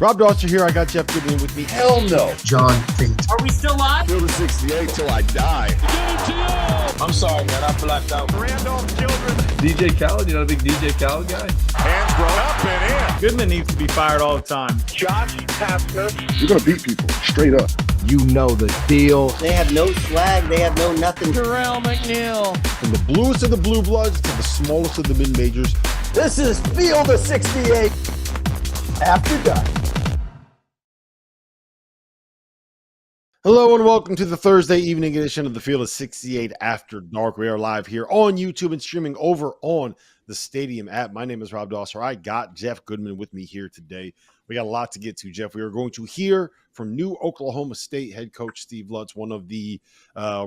Rob Dauster here. I got Jeff Goodman with me. Hell no. John Fink. Are we still live? Field of 68 till I die. Give it to you. I'm sorry, man. I blacked out. Randolph Children. DJ Khaled, you know the big DJ Khaled guy? Hands thrown up and in. Goodman needs to be fired all the time. Josh Pastner. You're going to beat people straight up. You know the deal. They have no swag. They have no nothing. Terrell McNeil. From the bluest of the blue bloods to the smallest of the mid-majors. This is Field of 68 after dark. Hello and welcome to the Thursday evening edition of the Field of 68 After Dark. We are live here on YouTube and streaming over on the Stadium app. My name is Rob Dauster. I got Jeff Goodman with me here today. We got a lot to get to, Jeff. We are going to hear from new Oklahoma State head coach Steve Lutz, one of the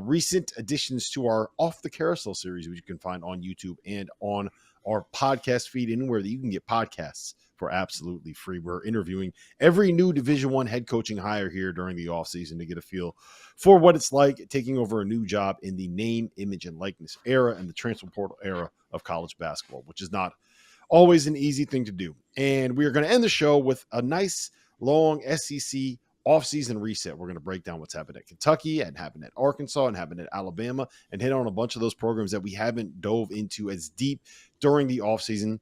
recent additions to our Off the Carousel series, which you can find on YouTube and on our podcast feed, anywhere that you can get podcasts for absolutely free. We're interviewing every new Division I head coaching hire here during the offseason to get a feel for what it's like taking over a new job in the name, image, and likeness era and the transfer portal era of college basketball, which is not always an easy thing to do. And we are going to end the show with a nice, long SEC offseason reset. We're going to break down what's happened at Kentucky and happened at Arkansas and happened at Alabama and hit on a bunch of those programs that we haven't dove into as deep during the offseason.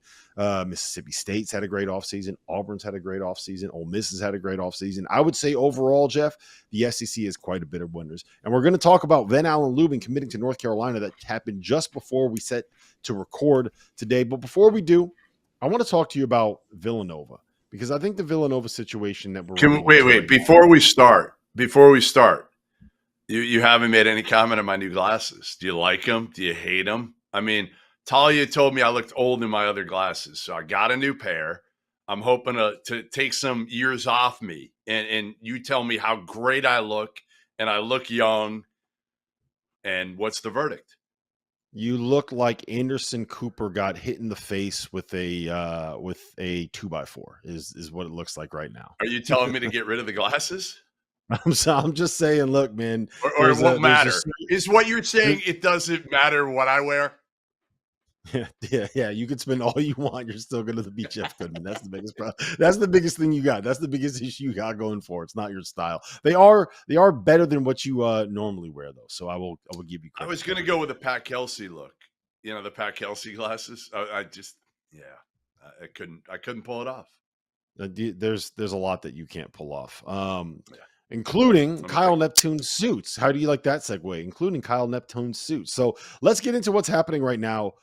Mississippi State's had a great offseason. Auburn's had a great offseason. Ole Miss has had a great offseason. I would say overall, Jeff, the SEC is quite a bit of winners. And we're going to talk about Van-Allen Lubin committing to North Carolina. That happened just before we set to record today. But before we do, I want to talk to you about Villanova, because I think the Villanova situation that we're wait. Before we start, you haven't made any comment on my new glasses. Do you like them? Do you hate them? I mean, Talia told me I looked old in my other glasses, so I got a new pair. I'm hoping to take some years off me, and you tell me how great I look, and I look young, and what's the verdict? You look like Anderson Cooper got hit in the face with a 2x4 is what it looks like right now. Are you telling me to get rid of the glasses? I'm just saying, look, man. Or it won't matter. Is what you're saying it doesn't matter what I wear? Yeah. You can spend all you want. You're still going to be Jeff Goodman. That's the biggest problem. That's the biggest thing you got. That's the biggest issue you got going for. It's not your style. They are better than what you normally wear, though. So I will give you credit. I was going to go with a Pat Kelsey look. You know, the Pat Kelsey glasses. I couldn't pull it off. There's a lot that you can't pull off. Including Kyle Neptune's suits. How do you like that segue? Including Kyle Neptune's suits. So let's get into what's happening right now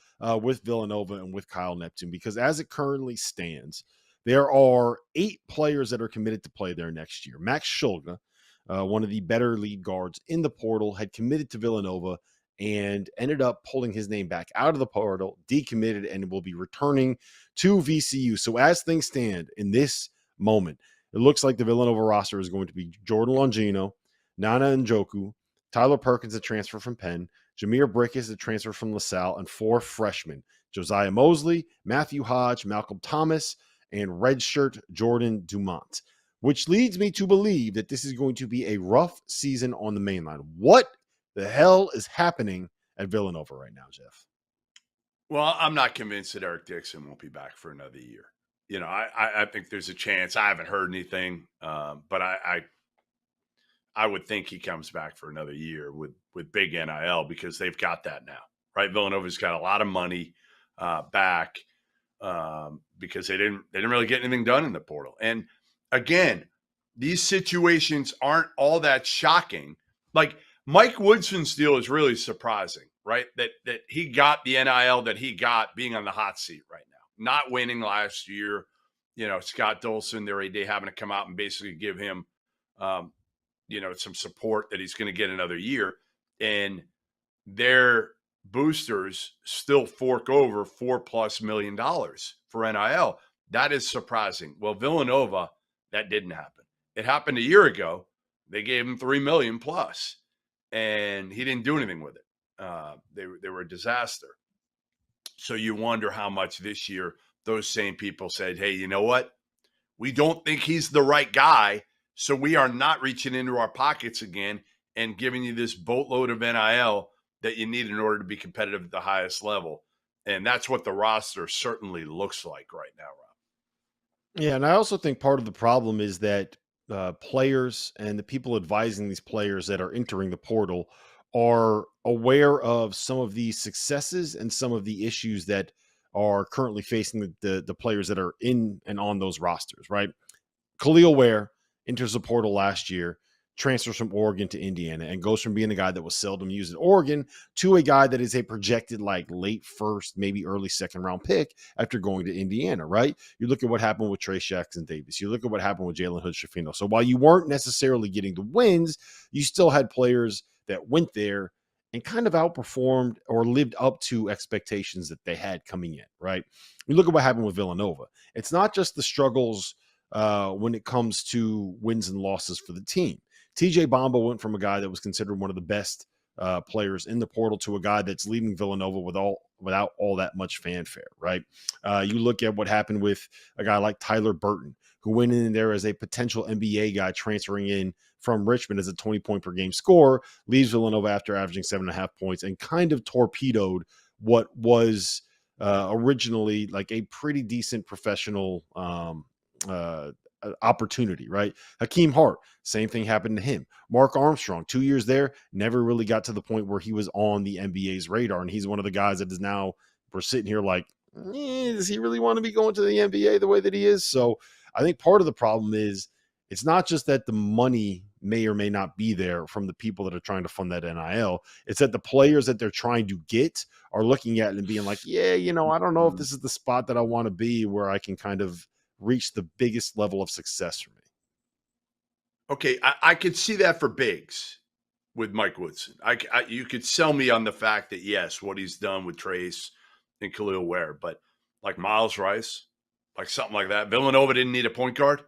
with Villanova and with Kyle Neptune, because as it currently stands, there are 8 players that are committed to play there next year. Max Shulga, one of the better lead guards in the portal, had committed to Villanova and ended up pulling his name back out of the portal, decommitted, and will be returning to VCU. So as things stand in this moment, it looks like the Villanova roster is going to be Jordan Longino, Nana Njoku, Tyler Perkins, a transfer from Penn, Jameer Brickus, a transfer from LaSalle, and 4 freshmen, Josiah Mosley, Matthew Hodge, Malcolm Thomas, and redshirt Jordan Dumont, which leads me to believe that this is going to be a rough season on the main line. What the hell is happening at Villanova right now, Jeff? Well, I'm not convinced that Eric Dixon won't be back for another year. You know, I think there's a chance. I haven't heard anything, but I would think he comes back for another year with big NIL, because they've got that now, right? Villanova's got a lot of money back because they didn't really get anything done in the portal. And again, these situations aren't all that shocking. Like Mike Woodson's deal is really surprising, right? That he got the NIL that he got being on the hot seat right now. Not winning last year, you know, Scott Dolson, their AD, having to come out and basically give him, some support that he's going to get another year. And their boosters still fork over $4+ million for NIL. That is surprising. Well, Villanova, that didn't happen. It happened a year ago. They gave him $3 million+, and he didn't do anything with it. They were a disaster. So you wonder how much this year those same people said, hey, you know what? We don't think he's the right guy, so we are not reaching into our pockets again and giving you this boatload of NIL that you need in order to be competitive at the highest level. And that's what the roster certainly looks like right now, Rob. Yeah, and I also think part of the problem is that players and the people advising these players that are entering the portal are aware of some of the successes and some of the issues that are currently facing the players that are in and on those rosters, right? Khalil Ware enters the portal last year, transfers from Oregon to Indiana, and goes from being a guy that was seldom used at Oregon to a guy that is a projected like late first, maybe early second round pick after going to Indiana, right? You look at what happened with Trey Jackson Davis. You look at what happened with Jalen Hood-Schifino. So while you weren't necessarily getting the wins, you still had players that went there and kind of outperformed or lived up to expectations that they had coming in, right? You look at what happened with Villanova. It's not just the struggles when it comes to wins and losses for the team. TJ Bamba went from a guy that was considered one of the best players in the portal to a guy that's leaving Villanova without all that much fanfare, right? You look at what happened with a guy like Tyler Burton, who went in there as a potential NBA guy transferring in from Richmond as a 20-point per game scorer, leaves Villanova after averaging 7.5 points and kind of torpedoed what was originally like a pretty decent professional opportunity, right? Hakeem Hart, same thing happened to him. Mark Armstrong, 2 years there, never really got to the point where he was on the NBA's radar. And he's one of the guys that is now, we're sitting here like, does he really want to be going to the NBA the way that he is? So I think part of the problem is it's not just that the money may or may not be there from the people that are trying to fund that NIL. It's that the players that they're trying to get are looking at it and being like, yeah, I don't know if this is the spot that I want to be where I can kind of reach the biggest level of success for me. Okay, I could see that for bigs with Mike Woodson. You could sell me on the fact that, yes, what he's done with Trace and Khalil Ware, but like Miles Rice, like something like that. Villanova didn't need a point guard.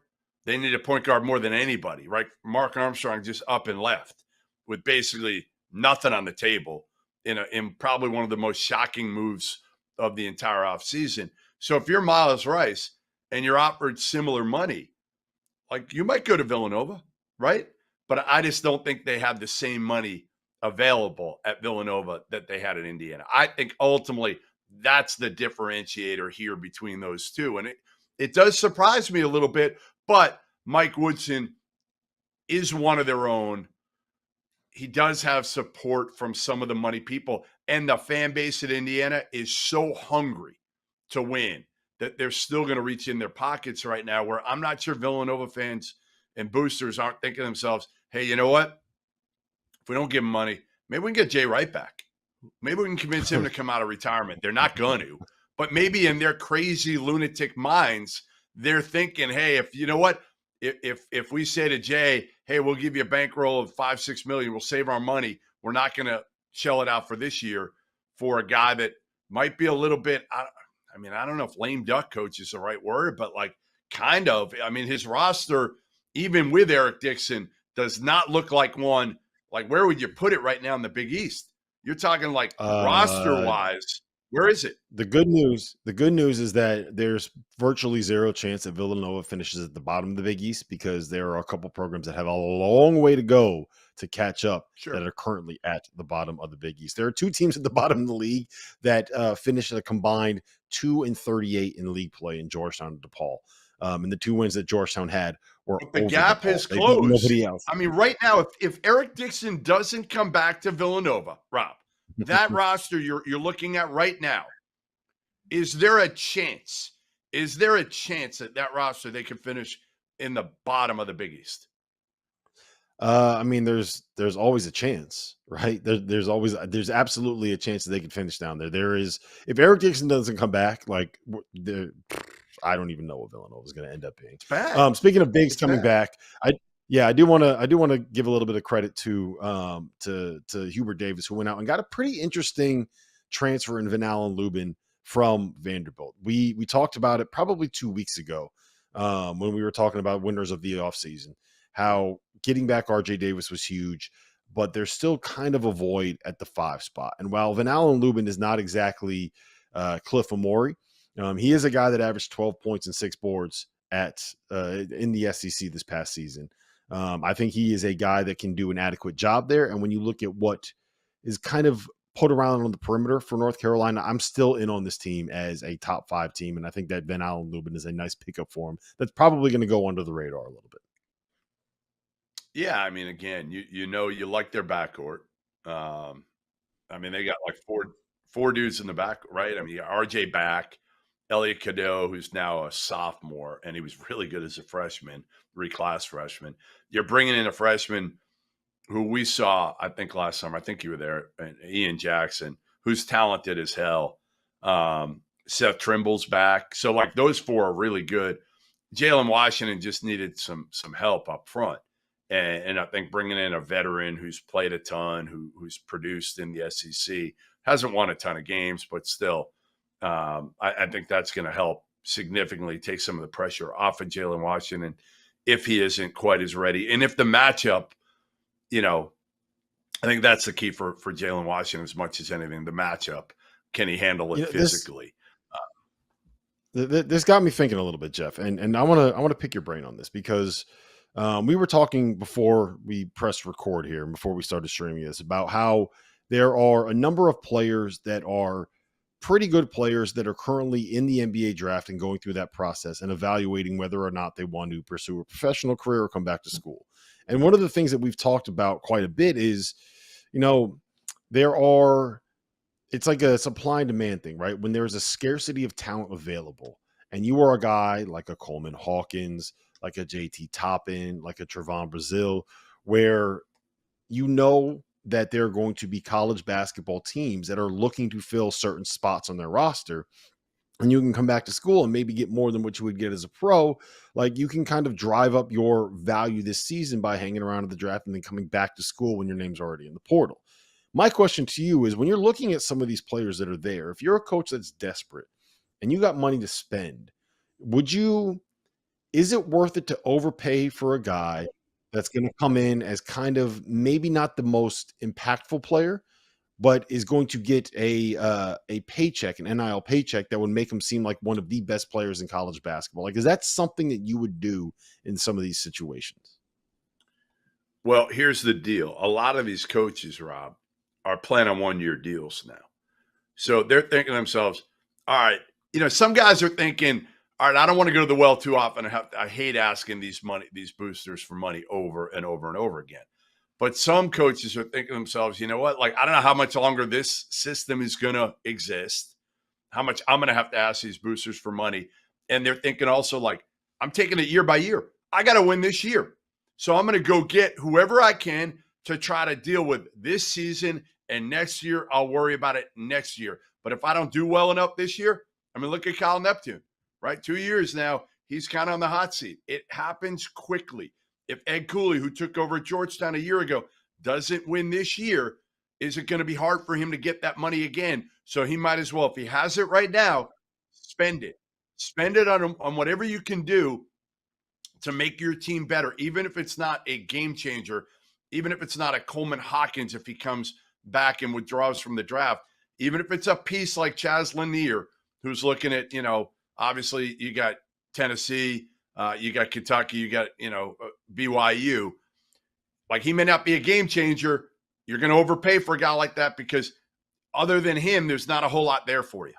They needed a point guard more than anybody, right? Mark Armstrong just up and left with basically nothing on the table in probably one of the most shocking moves of the entire offseason. So if you're Miles Rice and you're offered similar money, like you might go to Villanova, right? But I just don't think they have the same money available at Villanova that they had at Indiana. I think ultimately that's the differentiator here between those two. And it does surprise me a little bit, but Mike Woodson is one of their own. He does have support from some of the money people, and the fan base at Indiana is so hungry to win that they're still going to reach in their pockets right now, where I'm not sure Villanova fans and boosters aren't thinking to themselves, hey, you know what? If we don't give him money, maybe we can get Jay Wright back. Maybe we can convince him to come out of retirement. They're not going to. But maybe in their crazy lunatic minds, they're thinking, hey, if you know what? If we say to Jay, hey, we'll give you a bankroll of $5-6 million, we'll save our money. We're not going to shell it out for this year for a guy that might be a little bit, I don't know if lame duck coach is the right word, but like kind of. I mean, his roster, even with Eric Dixon, does not look like one. Like, where would you put it right now in the Big East? You're talking like roster-wise. Where is it? The good news is that there's virtually zero chance that Villanova finishes at the bottom of the Big East, because there are a couple programs that have a long way to go to catch up that are currently at the bottom of the Big East. There are two teams at the bottom of the league that finished a combined 2-38 in league play in Georgetown and DePaul. And the two wins that Georgetown had were the over gap DePaul. has closed. Nobody else. I mean, right now, if Eric Dixon doesn't come back to Villanova, Rob, that roster you're looking at right now, is there a chance? Is there a chance that roster they could finish in the bottom of the Big East? I mean, there's always a chance, right? There's absolutely a chance that they could finish down there. There is, if Eric Dixon doesn't come back, like I don't even know what Villanova is going to end up being. Speaking of bigs coming back, I do want to give a little bit of credit to Hubert Davis, who went out and got a pretty interesting transfer in Van-Allen Lubin from Vanderbilt. We talked about it probably 2 weeks ago when we were talking about winners of the offseason, how getting back RJ Davis was huge, but there's still kind of a void at the 5 spot. And while Van-Allen Lubin is not exactly Cliff Amori, he is a guy that averaged 12 points and 6 boards in the SEC this past season. I think he is a guy that can do an adequate job there. And when you look at what is kind of put around on the perimeter for North Carolina, I'm still in on this team as a top 5 team. And I think that Van-Allen Lubin is a nice pickup for him. That's probably going to go under the radar a little bit. Yeah, I mean, again, you like their backcourt. I mean, they got like four dudes in the back, right? I mean, RJ back, Elliot Cadeau, who's now a sophomore, and he was really good as a freshman, reclass freshman. You're bringing in a freshman who we saw, I think, last summer. I think you were there, and Ian Jackson, who's talented as hell. Seth Trimble's back. So, like, those 4 are really good. Jalen Washington just needed some help up front. And I think bringing in a veteran who's played a ton, who's produced in the SEC, hasn't won a ton of games, but still, I think that's going to help significantly take some of the pressure off of Jalen Washington if he isn't quite as ready. And if the matchup, I think that's the key for Jalen Washington as much as anything, the matchup. Can he handle it physically? This got me thinking a little bit, Jeff, and I want to pick your brain on this because we were talking before we pressed record here and before we started streaming this about how there are a number of players that are pretty good players that are currently in the NBA draft and going through that process and evaluating whether or not they want to pursue a professional career or come back to school. And one of the things that we've talked about quite a bit is, it's like a supply and demand thing, right? When there's a scarcity of talent available and you are a guy like a Coleman Hawkins, like a JT Toppin, like a Trevon Brazile, where that there are going to be college basketball teams that are looking to fill certain spots on their roster, and you can come back to school and maybe get more than what you would get as a pro. Like, you can kind of drive up your value this season by hanging around at the draft and then coming back to school when your name's already in the portal. My question to you is, when you're looking at some of these players that are there, if you're a coach that's desperate and you got money to spend, is it worth it to overpay for a guy that's going to come in as kind of maybe not the most impactful player, but is going to get a paycheck, an NIL paycheck that would make him seem like one of the best players in college basketball? Like, is that something that you would do in some of these situations? Well, here's the deal. A lot of these coaches, Rob, are playing on 1-year deals now. So they're thinking to themselves, all right, some guys are thinking, all right, I don't want to go to the well too often. I hate asking these boosters for money over and over and over again. But some coaches are thinking to themselves, you know what? Like, I don't know how much longer this system is going to exist, how much I'm going to have to ask these boosters for money. And they're thinking also, like, I'm taking it year by year. I got to win this year. So I'm going to go get whoever I can to try to deal with this season, and next year I'll worry about it next year. But if I don't do well enough this year, look at Kyle Neptune. Right? 2 years now, he's kind of on the hot seat. It happens quickly. If Ed Cooley, who took over at Georgetown a year ago, doesn't win this year, is it going to be hard for him to get that money again? So he might as well, if he has it right now, spend it. Spend it on whatever you can do to make your team better, even if it's not a game changer, even if it's not a Coleman Hawkins if he comes back and withdraws from the draft, even if it's a piece like Chaz Lanier, who's looking at, obviously, you got Tennessee, you got Kentucky, you got, BYU. Like, he may not be a game changer. You're going to overpay for a guy like that because other than him, there's not a whole lot there for you.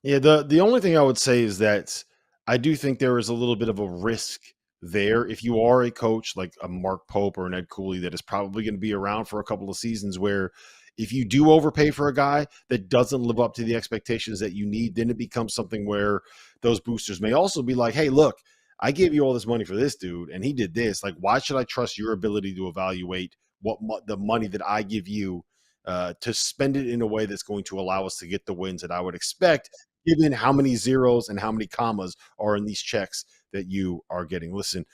Yeah, the only thing I would say is that I do think there is a little bit of a risk there. If you are a coach like a Mark Pope or an Ed Cooley that is probably going to be around for a couple of seasons, where if you do overpay for a guy that doesn't live up to the expectations that you need, then it becomes something where those boosters may also be like, hey, look, I gave you all this money for this dude, and he did this. Like, why should I trust your ability to evaluate the money that I give you to spend it in a way that's going to allow us to get the wins that I would expect, given how many zeros and how many commas are in these checks that you are getting? Listen,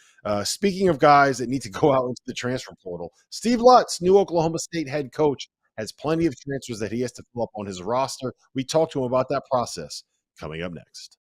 speaking of guys that need to go out into the transfer portal, Steve Lutz, new Oklahoma State head coach, has plenty of transfers that he has to fill up on his roster. We talked to him about that process coming up next.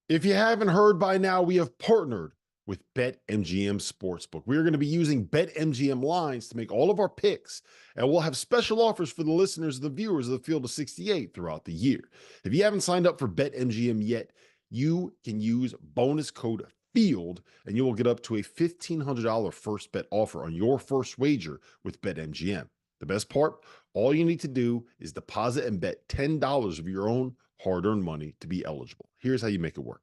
If you haven't heard by now, we have partnered with BetMGM Sportsbook. We're going to be using BetMGM lines to make all of our picks, and we'll have special offers for the listeners and the viewers of the Field of 68 throughout the year. If you haven't signed up for BetMGM yet, you can use bonus code FIELD, and you will get up to a $1,500 first bet offer on your first wager with BetMGM. The best part, all you need to do is deposit and bet $10 of your own hard-earned money to be eligible. Here's how you make it work.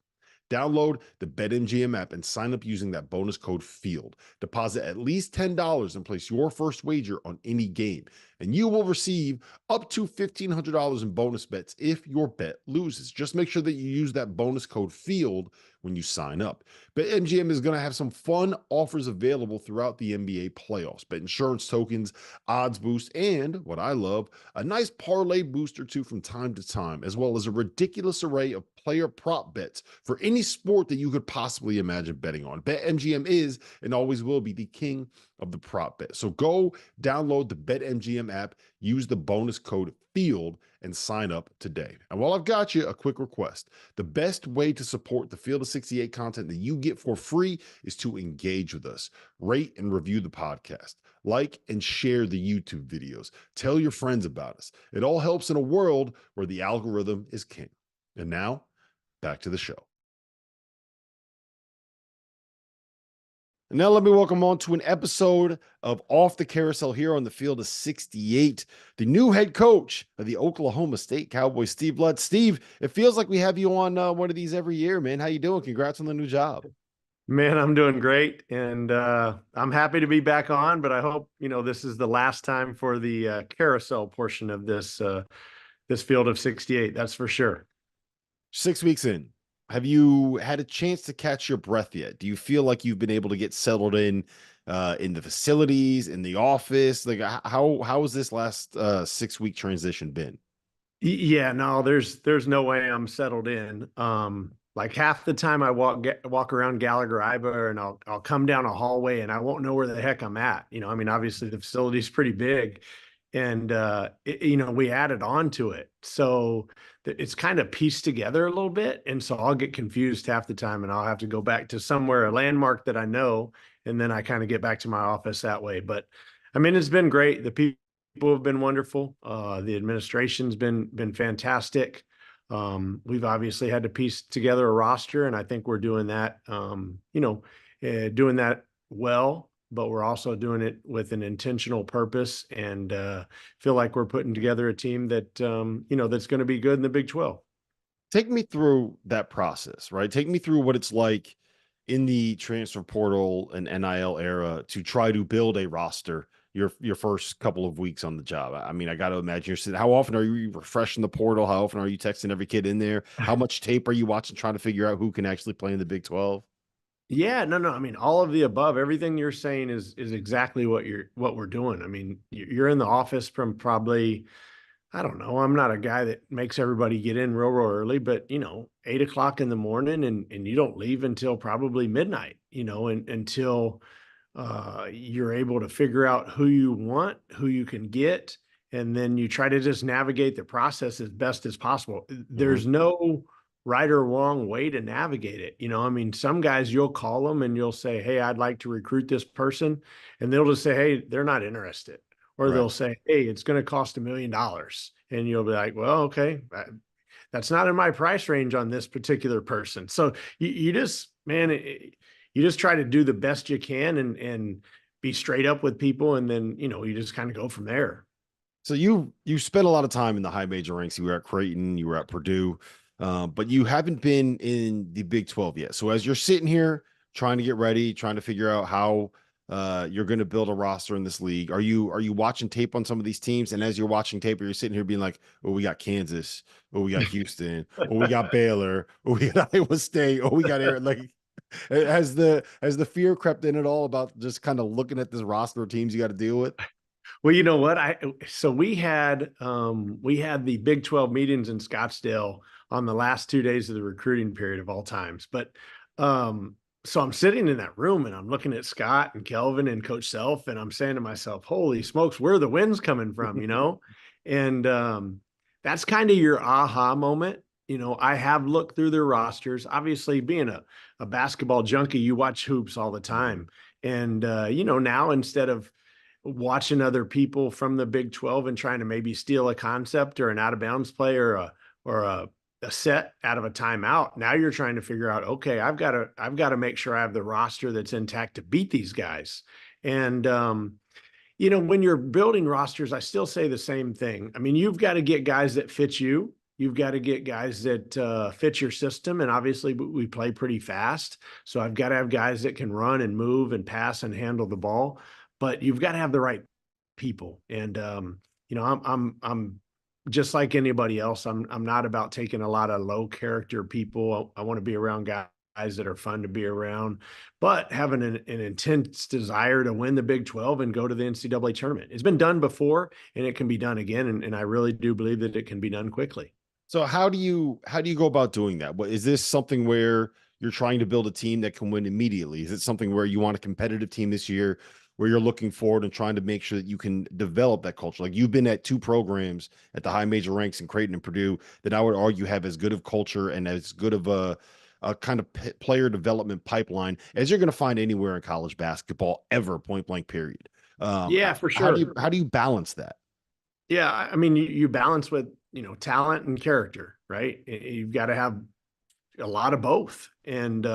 Download the BetMGM app and sign up using that bonus code FIELD. Deposit at least $10 and place your first wager on any game, and you will receive up to $1,500 in bonus bets if your bet loses. Just make sure that you use that bonus code FIELD when you sign up. BetMGM is going to have some fun offers available throughout the NBA playoffs. Bet insurance tokens, odds boost, and what I love, a nice parlay booster too from time to time, as well as a ridiculous array of player prop bets for any sport that you could possibly imagine betting on. BetMGM is and always will be the king of the prop bet. So go download the BetMGM app, use the bonus code FIELD, and sign up today. And while I've got you, a quick request. The best way to support the Field of 68 content that you get for free is to engage with us. Rate and review the podcast. Like and share the YouTube videos. Tell your friends about us. It all helps in a world where the algorithm is king. And now, back to the show. And now let me welcome on to an episode of Off the Carousel here on the Field of 68, the new head coach of the Oklahoma State Cowboys, Steve Lutz. Steve, it feels like we have you on one of these every year, man. How you doing? Congrats on the new job. Man, I'm doing great, and I'm happy to be back on, but I hope, this is the last time for the carousel portion of this Field of 68, that's for sure. 6 weeks in. Have you had a chance to catch your breath yet? Do you feel like you've been able to get settled in the facilities, in the office? Like how has this last 6 week transition been? Yeah, no, there's no way I'm settled in. Like half the time I walk around Gallagher-Iba and I'll come down a hallway and I won't know where the heck I'm at. Obviously the facility's pretty big, and we added on to it, so it's kind of pieced together a little bit, and so I'll get confused half the time, and I'll have to go back to a landmark that I know, and then I kind of get back to my office that way. But I mean, it's been great. The people have been wonderful. The administration's been fantastic. We've obviously had to piece together a roster, and I think we're doing that doing that well, but we're also doing it with an intentional purpose, and feel like we're putting together a team that, that's going to be good in the Big 12. Take me through that process, right? Take me through what it's like in the transfer portal and NIL era to try to build a roster your first couple of weeks on the job. I mean, I got to imagine you're sitting, how often are you refreshing the portal? How often are you texting every kid in there? How much tape are you watching, trying to figure out who can actually play in the Big 12? Yeah, no. I mean, all of the above, everything you're saying is exactly what we're doing. I mean, you're in the office from probably, I don't know, I'm not a guy that makes everybody get in real early, but 8 o'clock in the morning, and you don't leave until probably midnight, until you're able to figure out who you want, who you can get, and then you try to just navigate the process as best as possible. There's no right or wrong way to navigate it. I mean, some guys, you'll call them and you'll say, hey, I'd like to recruit this person. And they'll just say, hey, they're not interested. Or they'll say, hey, it's going to cost $1 million. And you'll be like, well, okay, that's not in my price range on this particular person. So you just, man, you just try to do the best you can and be straight up with people. And then, you just kind of go from there. So you spent a lot of time in the high major ranks. You were at Creighton, you were at Purdue. But you haven't been in the Big 12 yet. So as you're sitting here trying to get ready, trying to figure out how you're going to build a roster in this league, are you watching tape on some of these teams? And as you're watching tape, you're sitting here being like, oh, we got Kansas, oh, we got Houston, oh, we got Baylor, oh, we got Iowa State, oh, we got Aaron. Like, has the fear crept in at all about just kind of looking at this roster of teams you got to deal with? Well, you know what? So we had the Big 12 meetings in Scottsdale on the last 2 days of the recruiting period of all times. But so I'm sitting in that room and I'm looking at Scott and Kelvin and Coach Self, and I'm saying to myself, holy smokes, where are the winds coming from, And that's kind of your aha moment. I have looked through their rosters. Obviously, being a basketball junkie, you watch hoops all the time. And, now instead of watching other people from the Big 12 and trying to maybe steal a concept or an out of bounds play or a a set out of a timeout. Now you're trying to figure out, okay, I've got to make sure I have the roster that's intact to beat these guys. And, when you're building rosters, I still say the same thing. I mean, you've got to get guys that fit you. You've got to get guys that fit your system. And obviously we play pretty fast. So I've got to have guys that can run and move and pass and handle the ball, but you've got to have the right people. And, I'm just like anybody else. I'm not about taking a lot of low character people. I want to be around guys that are fun to be around, but having an intense desire to win the Big 12 and go to the NCAA tournament. It's been done before and it can be done again. And I really do believe that it can be done quickly. So how do you go about doing that? What is this something where you're trying to build a team that can win immediately? Is it something where you want a competitive team this year where you're looking forward and trying to make sure that you can develop that culture? Like you've been at 2 programs at the high major ranks in Creighton and Purdue that I would argue have as good of culture and as good of a kind of player development pipeline as you're going to find anywhere in college basketball ever, point blank period. Yeah, for sure. How do you balance that? Yeah. I mean, you balance with, talent and character, right? You've got to have a lot of both. And,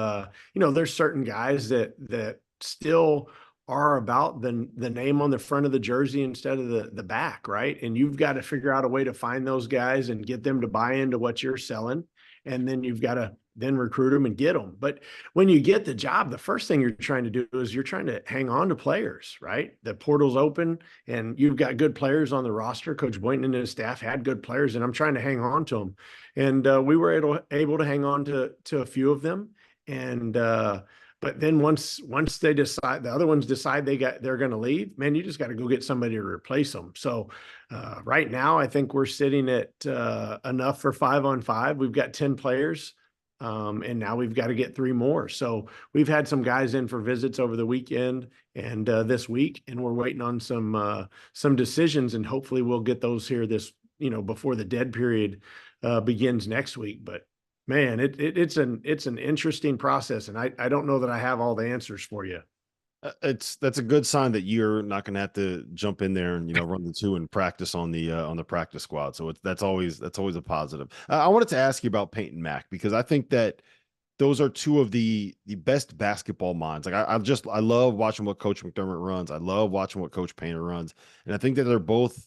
there's certain guys that still are about the name on the front of the jersey instead of the back, right? And you've got to figure out a way to find those guys and get them to buy into what you're selling. And then you've got to then recruit them and get them. But when you get the job, the first thing you're trying to do is you're trying to hang on to players, right? The portal's open and you've got good players on the roster. Coach Boynton and his staff had good players and I'm trying to hang on to them. And we were able to hang on to a few of them. And, but then once they decide, the other ones decide they're going to leave, man, you just got to go get somebody to replace them. So right now, I think we're sitting at enough for 5-on-5. We've got 10 players. And now we've got to get 3 more. So we've had some guys in for visits over the weekend and this week, and we're waiting on some decisions, and hopefully we'll get those here before the dead period begins next week. But man, it's an interesting process, and I don't know that I have all the answers for you. That's a good sign that you're not going to have to jump in there and run the 2 and practice on the practice squad. So that's always a positive. I wanted to ask you about Peyton Mack because I think that those are 2 of the best basketball minds. Like I love watching what Coach McDermott runs. I love watching what Coach Painter runs, and I think that they're both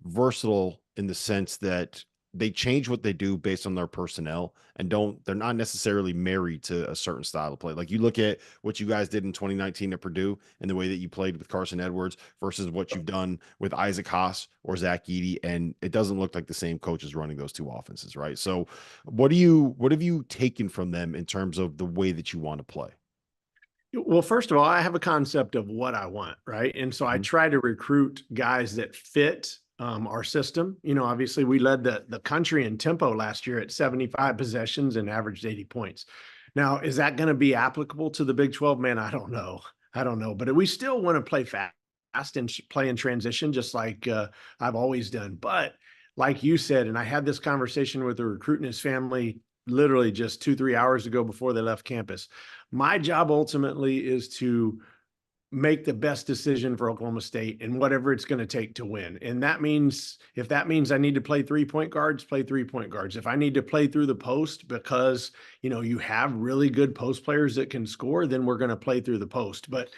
versatile in the sense that they change what they do based on their personnel and they're not necessarily married to a certain style of play. Like you look at what you guys did in 2019 at Purdue and the way that you played with Carson Edwards versus what you've done with Isaac Haas or Zach Edey. And it doesn't look like the same coach is running those 2 offenses, right? So what have you taken from them in terms of the way that you want to play? Well, first of all, I have a concept of what I want, right? And so I try to recruit guys that fit our system. Obviously we led the country in tempo last year at 75 possessions and averaged 80 points. Now, is that going to be applicable to the Big 12? Man, I don't know. But we still want to play fast and play in transition, just like I've always done. But like you said, and I had this conversation with a recruit and his family literally just 2-3 hours ago before they left campus. My job ultimately is to make the best decision for Oklahoma State and whatever it's going to take to win. And that means, if that means I need to play 3-point guards, play 3-point guards. If I need to play through the post because, you have really good post players that can score, then we're going to play through the post. But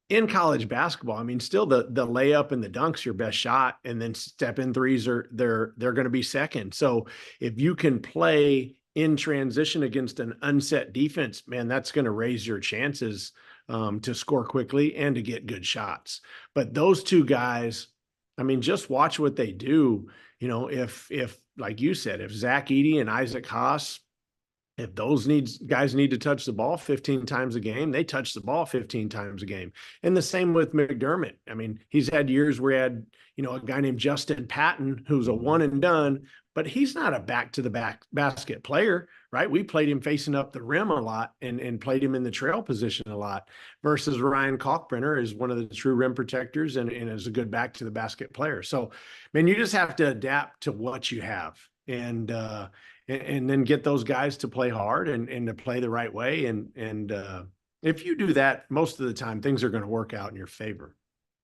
in college basketball, I mean, still the layup and the dunk's your best shot, and then step in threes they're going to be second. So if you can play in transition against an unset defense, man, that's going to raise your chances to score quickly and to get good shots. But those 2 guys, I mean, just watch what they do. If like you said, if Zach Edey and Isaac Haas, if those guys need to touch the ball 15 times a game, they touch the ball 15 times a game. And the same with McDermott. I mean, he's had years where he had, a guy named Justin Patton, who's a one and done, but he's not a back to the back basket player, right? We played him facing up the rim a lot and played him in the trail position a lot, versus Ryan Kalkbrenner is one of the true rim protectors and is a good back to the basket player. So, man, you just have to adapt to what you have and then get those guys to play hard and to play the right way. And if you do that, most of the time things are going to work out in your favor.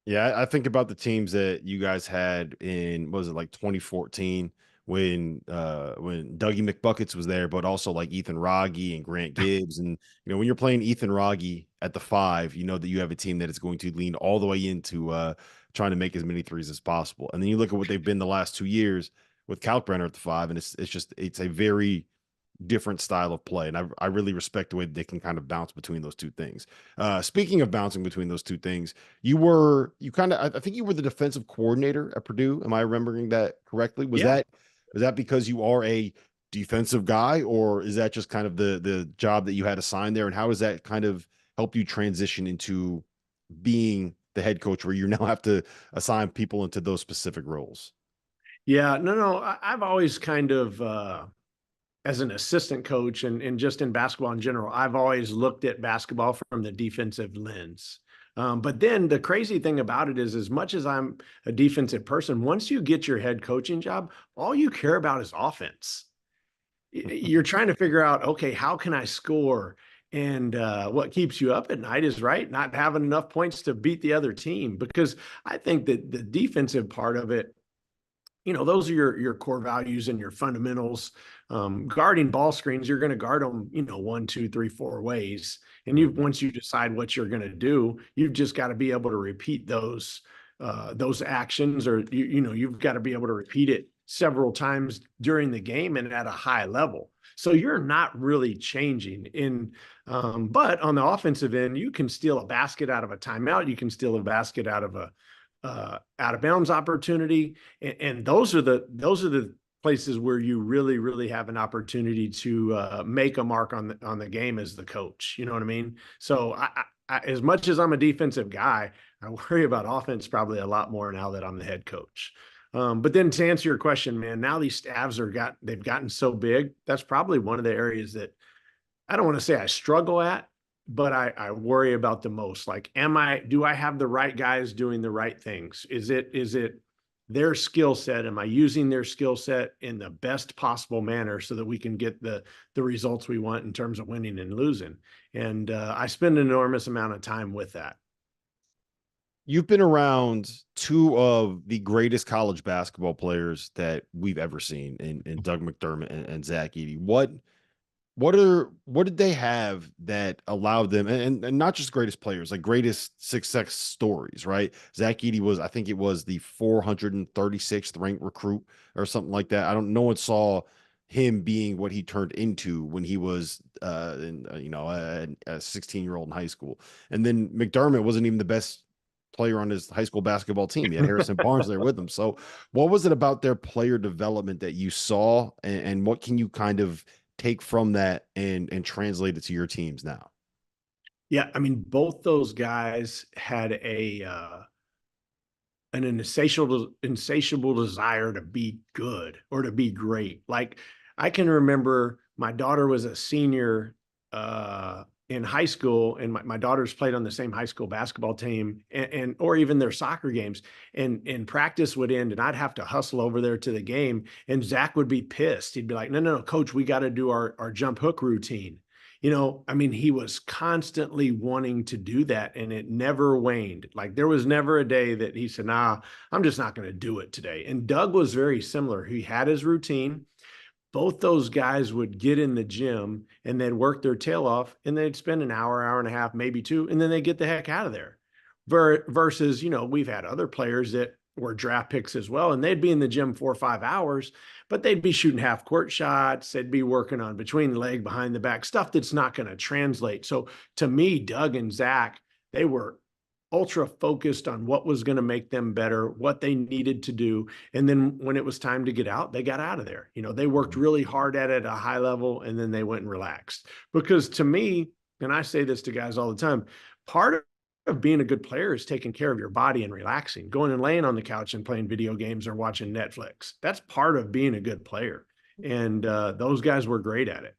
Yeah, I think about the teams that you guys had in, what was it, like 2014 when Dougie McBuckets was there, but also like Ethan Rogge and Grant Gibbs. And, when you're playing Ethan Rogge at the 5, you know that you have a team that is going to lean all the way into trying to make as many threes as possible. And then you look at what they've been the last 2 years with Kalkbrenner at the 5, and it's a very different style of play. And I really respect the way that they can kind of bounce between those two things. Speaking of bouncing between those two things, I think you were the defensive coordinator at Purdue. Am I remembering that correctly? Was that because you are a defensive guy, or is that just kind of the job that you had assigned there? And how does that kind of help you transition into being the head coach, where you now have to assign people into those specific roles? Yeah, no. I've always kind of, as an assistant coach and just in basketball in general, I've always looked at basketball from the defensive lens. But then the crazy thing about it is, as much as I'm a defensive person, once you get your head coaching job, all you care about is offense. You're trying to figure out, okay, how can I score? And what keeps you up at night is not having enough points to beat the other team. Because I think that the defensive part of it, those are your core values and your fundamentals. Guarding ball screens, you're going to guard them, 1, 2, 3, 4 ways. And once you decide what you're going to do, you've just got to be able to repeat those actions, or you've got to be able to repeat it several times during the game and at a high level. So you're not really changing but on the offensive end, you can steal a basket out of a timeout. You can steal a basket out of a out of bounds opportunity. And those are the places where you really, really have an opportunity to make a mark on the game as the coach. You know what I mean? So I, as much as I'm a defensive guy, I worry about offense probably a lot more now that I'm the head coach. But then to answer your question, man, now these staffs they've gotten so big. That's probably one of the areas that I don't want to say I struggle at, but I worry about the most. Like, do I have the right guys doing the right things? Is it their skill set? Am I using their skill set in the best possible manner so that we can get the results we want in terms of winning and losing? And I spend an enormous amount of time with that. You've been around 2 of the greatest college basketball players that we've ever seen in Doug McDermott and Zach Edey. What did they have that allowed them, and not just greatest players, like greatest success stories, right? Zach Edey was, I think it was the 436th ranked recruit or something like that. No one saw him being what he turned into when he was a 16-year-old in high school. And then McDermott wasn't even the best player on his high school basketball team. He had Harrison Barnes there with him. So what was it about their player development that you saw, and what can you kind of take from that and translate it to your teams now? Yeah, I mean, both those guys had an insatiable desire to be good or to be great. Like, I can remember my daughter was a senior in high school, and my daughters played on the same high school basketball team, and or even their soccer games, and practice would end and I'd have to hustle over there to the game, and Zach would be pissed. He'd be like, no, coach, we got to do our jump hook routine. I mean, he was constantly wanting to do that, and it never waned. Like, there was never a day that he said, nah, I'm just not going to do it today. And Doug was very similar. He had his routine. Both those guys would get in the gym and they'd work their tail off, and they'd spend an hour and a half, maybe 2, and then they get the heck out of there. Versus, we've had other players that were draft picks as well, and they'd be in the gym 4 or 5 hours, but they'd be shooting half court shots. They'd be working on between the leg, behind the back, stuff that's not going to translate. So to me, Doug and Zach, they were ultra focused on what was going to make them better, what they needed to do. And then when it was time to get out, they got out of there. They worked really hard at it at a high level, and then they went and relaxed. Because to me, and I say this to guys all the time, part of being a good player is taking care of your body and relaxing, going and laying on the couch and playing video games or watching Netflix. That's part of being a good player. And those guys were great at it.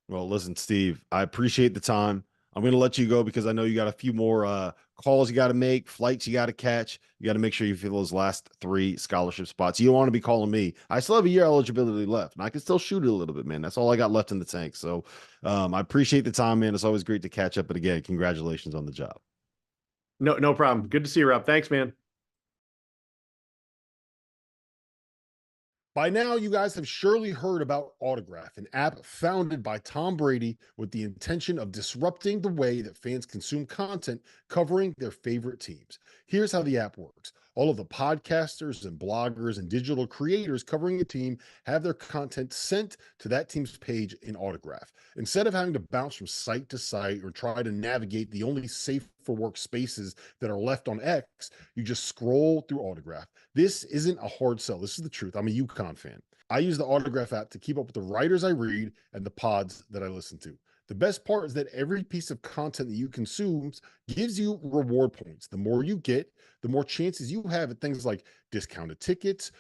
Well, listen, Steve, I appreciate the time. I'm going to let you go because I know you got a few more calls you got to make, flights you got to catch. You got to make sure you fill those last 3 scholarship spots. You don't want to be calling me. I still have a year eligibility left, and I can still shoot it a little bit, man. That's all I got left in the tank. So I appreciate the time, man. It's always great to catch up. And again, congratulations on the job. No problem. Good to see you, Rob. Thanks, man. By now, you guys have surely heard about Autograph, an app founded by Tom Brady with the intention of disrupting the way that fans consume content covering their favorite teams. Here's how the app works. All of the podcasters and bloggers and digital creators covering a team have their content sent to that team's page in Autograph. Instead of having to bounce from site to site or try to navigate the only safe for work spaces that are left on X, you just scroll through Autograph. This isn't a hard sell. This is the truth. I'm a UConn fan. I use the Autograph app to keep up with the writers I read and the pods that I listen to. The best part is that every piece of content that you consume gives you reward points. The more you get, the more chances you have at things like discounted tickets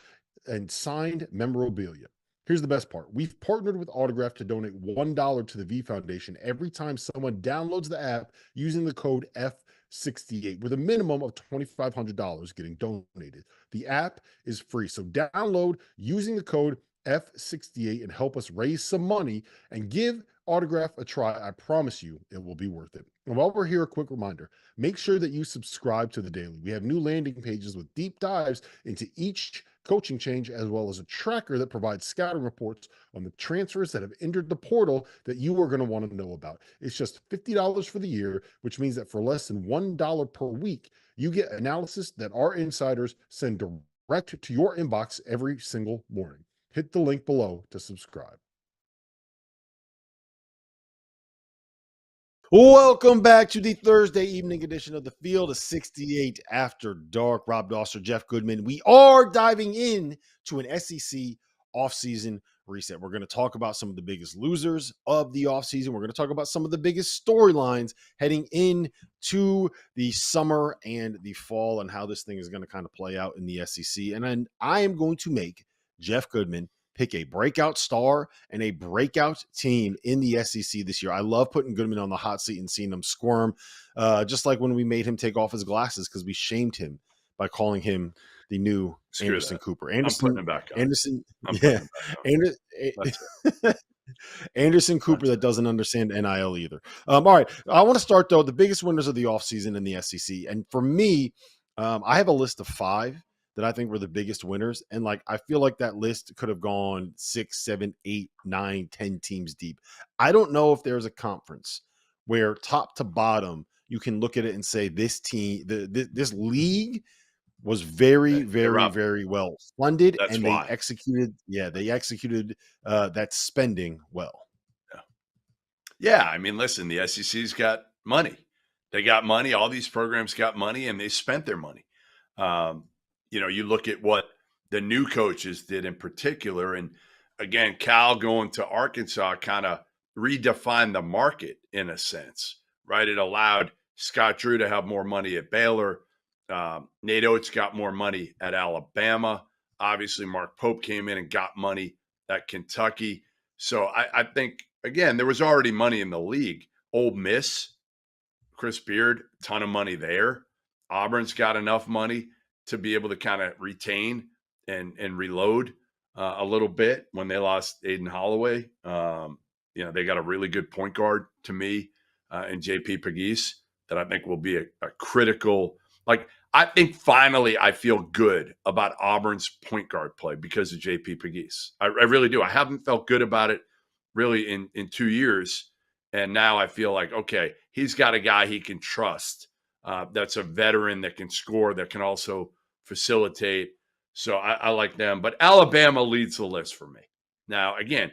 and signed memorabilia. Here's the best part. We've partnered with Autograph to donate $1 to the V Foundation every time someone downloads the app using the code F68 with a minimum of $2,500 getting donated. The app is free, so download using the code F68 and help us raise some money and give Autograph a try. I promise you it will be worth it. And while we're here, a quick reminder, make sure that you subscribe to the Daily. We have new landing pages with deep dives into each coaching change, as well as a tracker that provides scouting reports on the transfers that have entered the portal that you are going to want to know about. It's just $50 for the year, which means that for less than $1 per week, you get analysis that our insiders send direct to your inbox every single morning. Hit the link below to subscribe. Welcome back to the Thursday evening edition of the Field of 68 After Dark. Rob Dauster, Jeff Goodman. We are diving in to an SEC offseason reset. We're going to talk about some of the biggest losers of the offseason. We're going to talk about some of the biggest storylines heading into the summer and the fall and how this thing is going to kind of play out in the SEC. And then I am going to make Jeff Goodman pick a breakout star and a breakout team in the SEC this year. I love putting Goodman on the hot seat and seeing him squirm, just like when we made him take off his glasses because we shamed him by calling him the new Anderson Cooper. Anderson Cooper that doesn't understand NIL either. All right. I want to start, though, the biggest winners of the offseason in the SEC. And for me, I have a list of 5 that I think were the biggest winners. And I feel like that list could have gone 6, 7, 8, 9, 10 teams deep. I don't know if there's a conference where top to bottom, you can look at it and say this team, this league was very, very, very well funded. That's and why. they executed that spending well. Yeah. I mean, listen, the SEC's got money. They got money. All these programs got money and they spent their money. You look at what the new coaches did in particular. And again, Cal going to Arkansas kind of redefined the market in a sense, right? It allowed Scott Drew to have more money at Baylor. Nate Oates got more money at Alabama. Obviously, Mark Pope came in and got money at Kentucky. So I think, again, there was already money in the league. Ole Miss, Chris Beard, ton of money there. Auburn's got enough money to be able to kind of retain and reload a little bit when they lost Aiden Holloway. They got a really good point guard to me in JP Pegues that I think will be a critical – I think finally I feel good about Auburn's point guard play because of JP Pegues. I really do. I haven't felt good about it really in 2 years. And now I feel like, okay, he's got a guy he can trust that's a veteran that can score, that can also facilitate. So I like them. But Alabama leads the list for me. Now, again,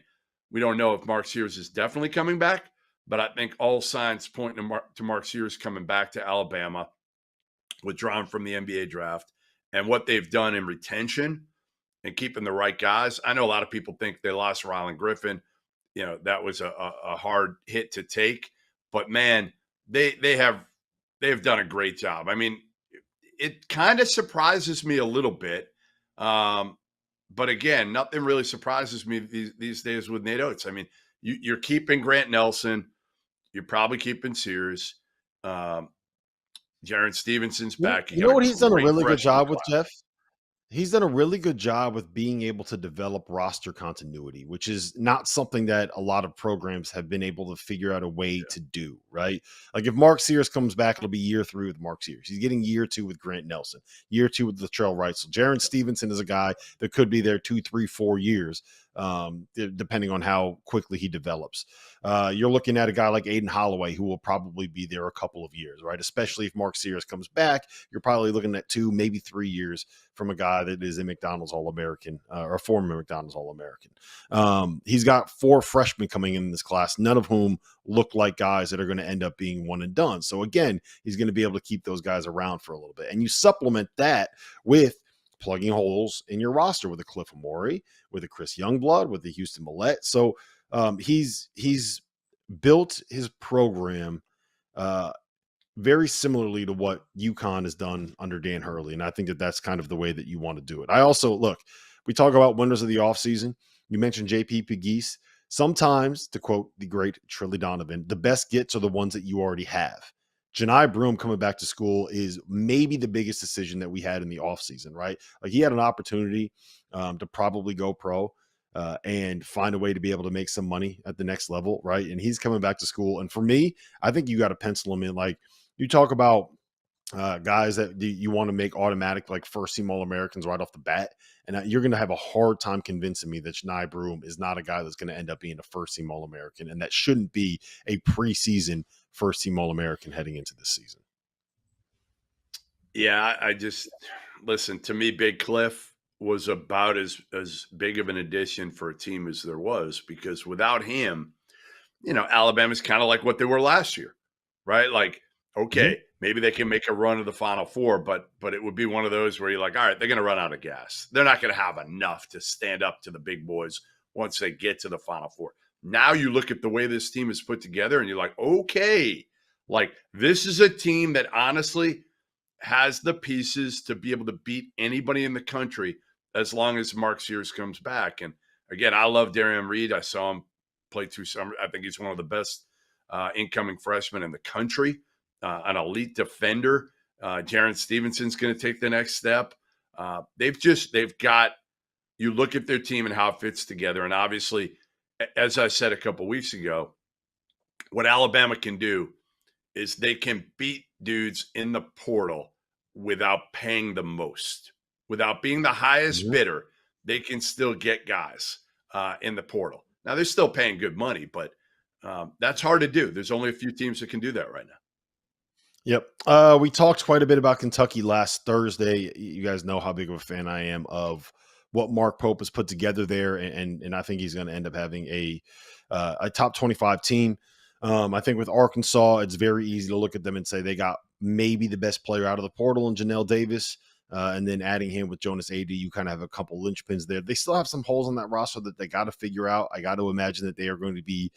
we don't know if Mark Sears is definitely coming back, but I think all signs point to Mark Sears coming back to Alabama, withdrawn from the NBA draft, and what they've done in retention and keeping the right guys. I know a lot of people think they lost Rylan Griffin. That was a hard hit to take. But, man, they've done a great job. I mean, it kind of surprises me a little bit. But again, nothing really surprises me these days with Nate Oates. I mean, you're keeping Grant Nelson. You're probably keeping Sears. Jaron Stevenson's back. You know what he's done a really good job with, Jeff? He's done a really good job with being able to develop roster continuity, which is not something that a lot of programs have been able to figure out a way to do, right? Like if Mark Sears comes back, it'll be year 3 with Mark Sears. He's getting year 2 with Grant Nelson, year 2 with Latrell Wright. So Jaron Stevenson is a guy that could be there 2, 3, 4 years, depending on how quickly he develops. You're looking at a guy like Aiden Holloway, who will probably be there a couple of years, right? Especially if Mark Sears comes back, you're probably looking at 2, maybe 3 years from a guy that is a McDonald's All-American or a former McDonald's All-American. He's got 4 freshmen coming in this class, none of whom look like guys that are going to end up being one and done. So again, he's going to be able to keep those guys around for a little bit. And you supplement that with plugging holes in your roster with a Cliff Amore, with a Chris Youngblood, with the Houston Millette. So he's built his program very similarly to what UConn has done under Dan Hurley. And I think that that's kind of the way that you want to do it. I also, look, we talk about winners of the offseason. You mentioned JP Pegues. Sometimes, to quote the great Trilly Donovan, the best gets are the ones that you already have. Janai Broome coming back to school is maybe the biggest decision that we had in the offseason, right? Like he had an opportunity to probably go pro and find a way to be able to make some money at the next level, right? And he's coming back to school. And for me, I think you got to pencil him in. Like you talk about guys that you want to make automatic, like first team All-Americans right off the bat. And you're going to have a hard time convincing me that Janai Broome is not a guy that's going to end up being a first team All-American. And that shouldn't be a preseason first team All-American heading into this season. Yeah, I just listen, to me, Big Cliff was about as big of an addition for a team as there was, because without him, Alabama's kind of like what they were last year, right? Like, okay, maybe they can make a run of the Final Four, but it would be one of those where you're like, all right, they're going to run out of gas. They're not going to have enough to stand up to the big boys once they get to the Final Four. Now you look at the way this team is put together and you're like, okay, like this is a team that honestly has the pieces to be able to beat anybody in the country as long as Mark Sears comes back. And again, I love Darian Reed. I saw him play through summer. I think he's one of the best incoming freshmen in the country, an elite defender. Jaron Stevenson's going to take the next step. They've got, you look at their team and how it fits together. And obviously, as I said a couple weeks ago, what Alabama can do is they can beat dudes in the portal without paying the most. Without being the highest bidder, they can still get guys in the portal. Now, they're still paying good money, but that's hard to do. There's only a few teams that can do that right now. Yep. We talked quite a bit about Kentucky last Thursday. You guys know how big of a fan I am of what Mark Pope has put together there, and I think he's going to end up having a top 25 team. I think with Arkansas, it's very easy to look at them and say they got maybe the best player out of the portal in Johnell Davis. And then adding him with Jonas AD, you kind of have a couple linchpins there. They still have some holes on that roster that they got to figure out. I got to imagine that they are going to be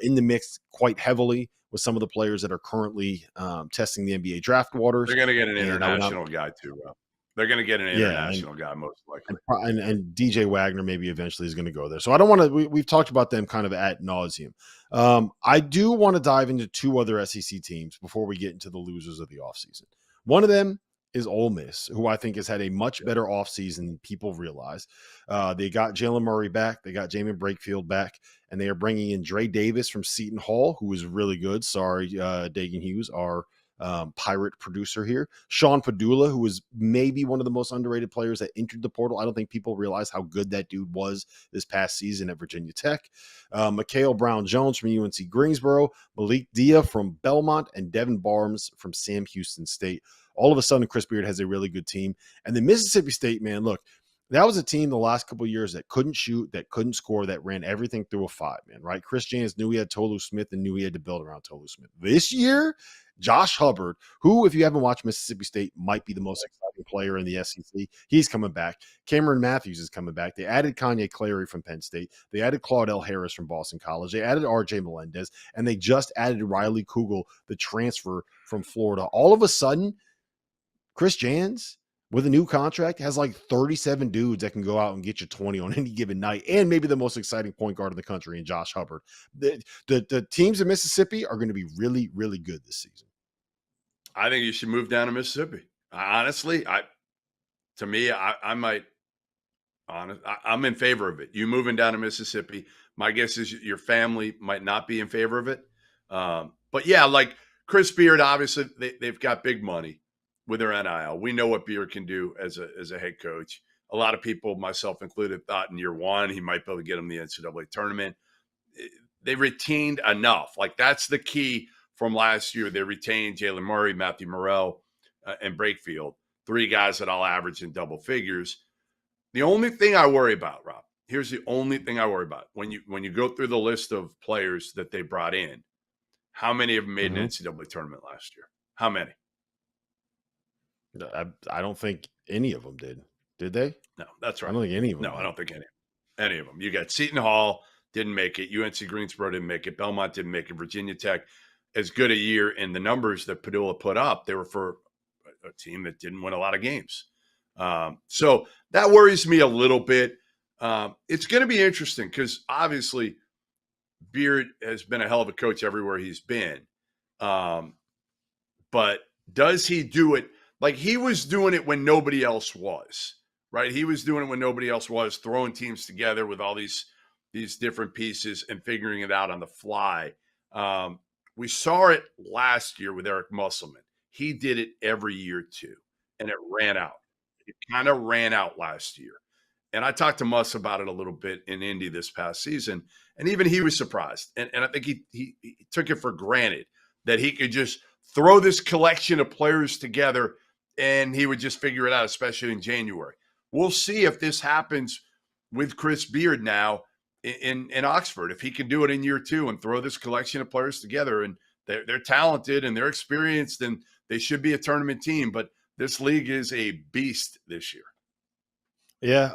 in the mix quite heavily with some of the players that are currently testing the NBA draft waters. They're going to get an international guy too, Rob. They're going to get an international guy most likely. And DJ Wagner maybe eventually is going to go there. So I don't want to – we've talked about them kind of ad nauseum. I do want to dive into 2 other SEC teams before we get into the losers of the offseason. One of them is Ole Miss, who I think has had a much better offseason than people realize. They got Jalen Murray back. They got Jamin Brakefield back. And they are bringing in Dre Davis from Seton Hall, who is really good. Sorry, Dagan Hughes, our pirate producer here. Sean Padula, who is maybe one of the most underrated players that entered the portal. I don't think people realize how good that dude was this past season at Virginia Tech. Mikhail Brown-Jones from UNC Greensboro, Malik Dia from Belmont, and Devin Barnes from Sam Houston State. All of a sudden, Chris Beard has a really good team. And then Mississippi State, man, look, that was a team the last couple of years that couldn't shoot, that couldn't score, that ran everything through a 5, man, right? Chris Jans knew he had Tolu Smith and knew he had to build around Tolu Smith. This year, Josh Hubbard, who, if you haven't watched Mississippi State, might be the most exciting player in the SEC. He's coming back. Cameron Matthews is coming back. They added Kanye Clary from Penn State. They added Claudel Harris from Boston College. They added RJ Melendez, and they just added Riley Kugel, the transfer from Florida. All of a sudden, Chris Jans, with a new contract, has like 37 dudes that can go out and get you 20 on any given night, and maybe the most exciting point guard in the country in Josh Hubbard. The teams in Mississippi are going to be really, really good this season. I think you should move down to Mississippi. Honestly, To me, I might I'm in favor of it. You moving down to Mississippi, my guess is your family might not be in favor of it. But yeah, like Chris Beard, obviously they've got big money with their NIL. We know what Beard can do as a head coach. A lot of people, myself included, thought in year one he might be able to get them the NCAA tournament. They retained enough. Like that's the key from last year. They retained Jalen Murray, Matthew Morrell, and Brakefield, 3 guys that all average in double figures. The only thing I worry about, Rob, here's the only thing I worry about. When you go through the list of players that they brought in, how many of them made an NCAA tournament last year? How many? I don't think any of them did. Did they? No, that's right. I don't think any of them. No, I don't think any of them. You got Seton Hall, didn't make it. UNC Greensboro didn't make it. Belmont didn't make it. Virginia Tech, as good a year in the numbers that Purdue put up, they were for a team that didn't win a lot of games. So that worries me a little bit. It's going to be interesting because obviously Beard has been a hell of a coach everywhere he's been. But does he do it like he was doing it when nobody else was, right? He was doing it when nobody else was, throwing teams together with all these different pieces and figuring it out on the fly. We saw it last year with Eric Musselman. He did it every year too, and it ran out. It kind of ran out last year. And I talked to Muss about it a little bit in Indy this past season, and even he was surprised. And I think he took it for granted that he could just throw this collection of players together and he would just figure it out, especially in January. We'll see if this happens with Chris Beard now in Oxford, if he can do it in year 2 and throw this collection of players together. And they're talented and they're experienced and they should be a tournament team, but this league is a beast this year. Yeah.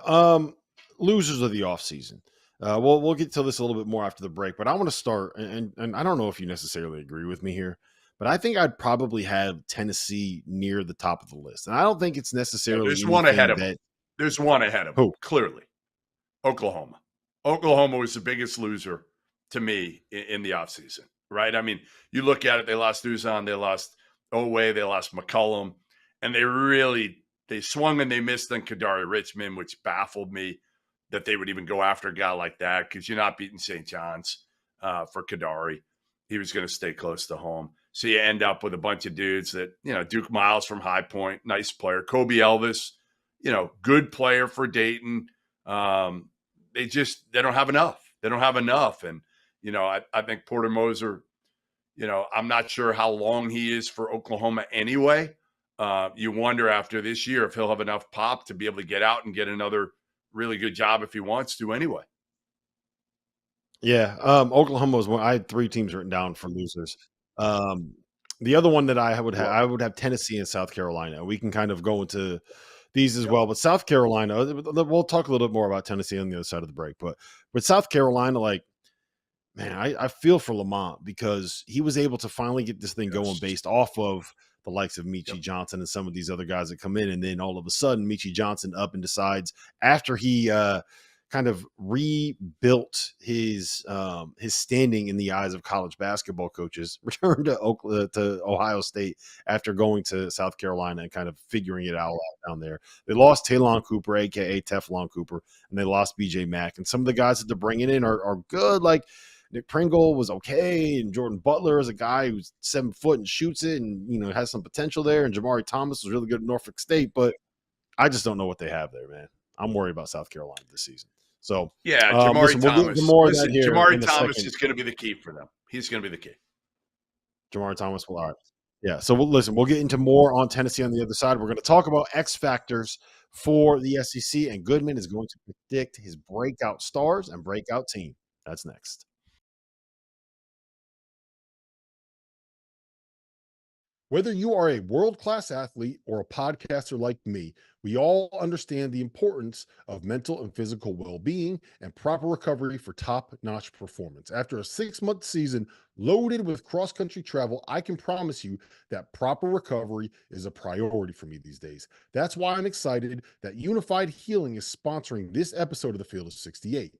Losers of the offseason. We'll get to this a little bit more after the break, but I want to start, and I don't know if you necessarily agree with me here, but I think I'd probably have Tennessee near the top of the list. And I don't think it's necessarily There's one ahead of them. There's one ahead of them. Who? Clearly. Oklahoma. Oklahoma was the biggest loser to me in the offseason, right? I mean, you look at it, they lost Uzan, they lost Owe, they lost McCollum, and they swung and they missed on Kadari Richmond, which baffled me that they would even go after a guy like that because you're not beating St. John's for Kadari. He was going to stay close to home. So you end up with a bunch of dudes that, Duke Miles from High Point, nice player. Kobe Elvis, good player for Dayton. They don't have enough. They don't have enough. And, I think Porter Moser, I'm not sure how long he is for Oklahoma anyway. You wonder after this year if he'll have enough pop to be able to get out and get another really good job if he wants to anyway. Yeah. Oklahoma was one. I had 3 teams written down for losers. The other one that I would have Tennessee and South Carolina. We can kind of go into these as well, but South Carolina, we'll talk a little bit more about Tennessee on the other side of the break, but with South Carolina, I feel for Lamont because he was able to finally get this thing going based off of the likes of Michie Johnson and some of these other guys that come in. And then all of a sudden, Michie Johnson up and decides after he kind of rebuilt his standing in the eyes of college basketball coaches, returned to Ohio State after going to South Carolina and kind of figuring it out down there. They lost Talon Cooper, a.k.a. Teflon Cooper, and they lost B.J. Mack. And some of the guys that they're bringing in are good, like Nick Pringle was okay, and Jordan Butler is a guy who's 7 foot and shoots it and, has some potential there. And Jamari Thomas was really good at Norfolk State, but I just don't know what they have there, man. I'm worried about South Carolina this season. So, yeah, Jamari Thomas. Jamari Thomas second. Is going to be the key for them. He's going to be the key. Jamari Thomas will. All right. Yeah. So we'll get into more on Tennessee on the other side. We're going to talk about X factors for the SEC, and Goodman is going to predict his breakout stars and breakout team. That's next. Whether you are a world-class athlete or a podcaster like me, we all understand the importance of mental and physical well-being and proper recovery for top-notch performance. After a 6-month season loaded with cross-country travel, I can promise you that proper recovery is a priority for me these days. That's why I'm excited that Unified Healing is sponsoring this episode of The Field of 68.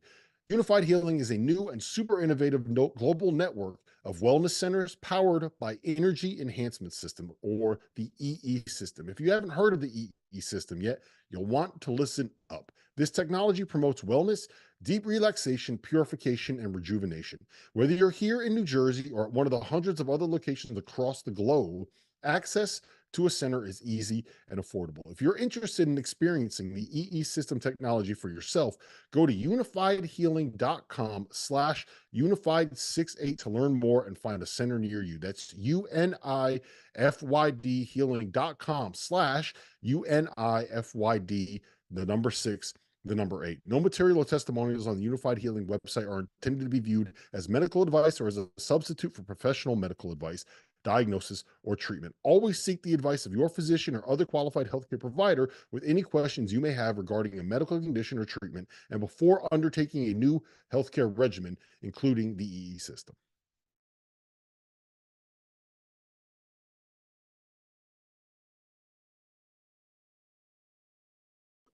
Unified Healing is a new and super innovative global network of wellness centers powered by Energy Enhancement System, or the EE system. If you haven't heard of the EE EE system yet, you'll want to listen up. This technology promotes wellness, deep relaxation, purification, and rejuvenation. Whether you're here in New Jersey or at one of the hundreds of other locations across the globe, access to a center is easy and affordable. If you're interested in experiencing the EE system technology for yourself, go to unifiedhealing.com/unified68 to learn more and find a center near you. That's UNIFYDhealing.com/UNIFYD, the number 6, the number 8. No material or testimonials on the Unified Healing website are intended to be viewed as medical advice or as a substitute for professional medical advice, diagnosis, or treatment. Always seek the advice of your physician or other qualified healthcare provider with any questions you may have regarding a medical condition or treatment and before undertaking a new healthcare regimen, including the EE system.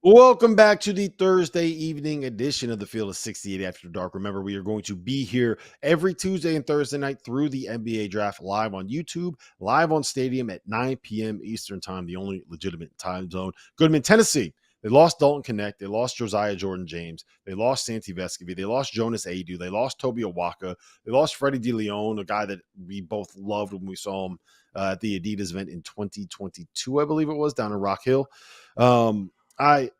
Welcome back to the Thursday evening edition of the Field of 68 After Dark. Remember, we are going to be here every Tuesday and Thursday night through the NBA draft, live on YouTube, live on Stadium at 9 p.m. Eastern time, the only legitimate time zone. Goodman, Tennessee. They lost Dalton Connect. They lost Josiah Jordan-James. They lost Santi Vescovi. They lost Jonas Adu. They lost Toby Awaka. They lost Freddie DeLeon, a guy that we both loved when we saw him at the Adidas event in 2022, I believe it was, down in Rock Hill. I